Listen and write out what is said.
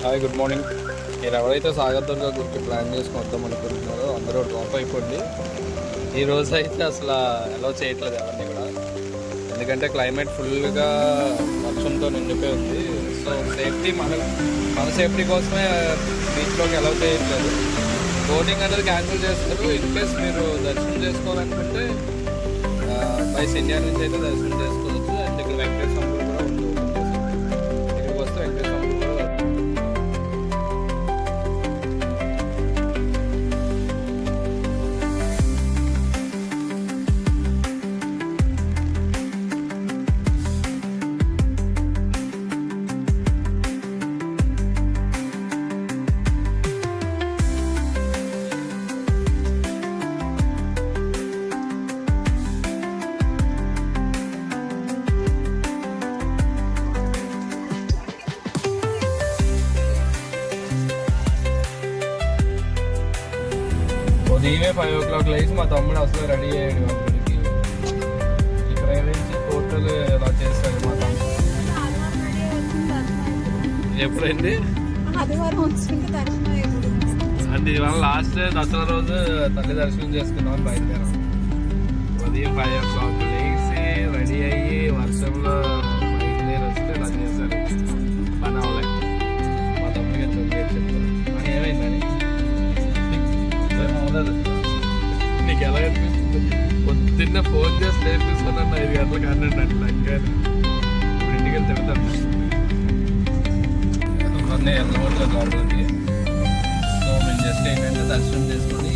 Hi, good morning. మీరు ఎవరైతే Sagar Durga గురికి plan చేసుకుని వద్దాం అనుకుంటున్నారో అందరూ డ్రాప్ అయిపోండి. ఈ రోజు అయితే అసలు అలౌ చేయట్లేదు ఎవరిని కూడా, ఎందుకంటే క్లైమేట్ ఫుల్గా వర్షంతో నిండిపోయి ఉంది. సో సేఫ్టీ మన సేఫ్టీ కోసమే బీచ్లోకి అలౌ చేయట్లేదు. బోటింగ్ అనేది క్యాన్సిల్ చేస్తారు. ఇన్ కేస్ మీరు దర్శనం చేసుకోవాలనుకుంటే బైస్ ఇండియా నుంచి అయితే దర్శనం చేసుకోవచ్చు. అండ్ ఇక్కడ వెంకటేశ్వర కూడా ఉంది. ఇక్కడికి వస్తే వెంకటేశ్వర కూడా ఉదయమే 5 o'clock లేచి మా తమ్ముడు అసలు రెడీ అయ్యాడు. అక్కడికి ఇక్కడ నుంచి టోటల్ ఎలా చేస్తాడు మా తమ్ముడు. ఎప్పుడండి అంటే ఇవాళ లాస్ట్ దసరా రోజు తల్లి దర్శనం చేసుకున్నాం. బయలుదేరాం ఉదయం 5 o'clock లేచి రెడీ అయ్యి వర్షంలో బయలుదేరి వస్తే ఇలా చేశారు. పని అవ్వలేదు. మా తమ్ముడికి చెప్తారు అని ఏమైందని నీకు ఎలా అనిపిస్తుంది? పొద్దున్న ఫోన్ చేసి లేపిస్తున్నాను 5 గంటలకు అన్నాడు అట్లా. ఇంకా ఇప్పుడు ఇంటికి వెళ్ళి తిడతాను. ఎల్లవట్లేదు లోపలికి. సో మేము జస్ట్ ఏంటంటే దర్శనం చేసుకొని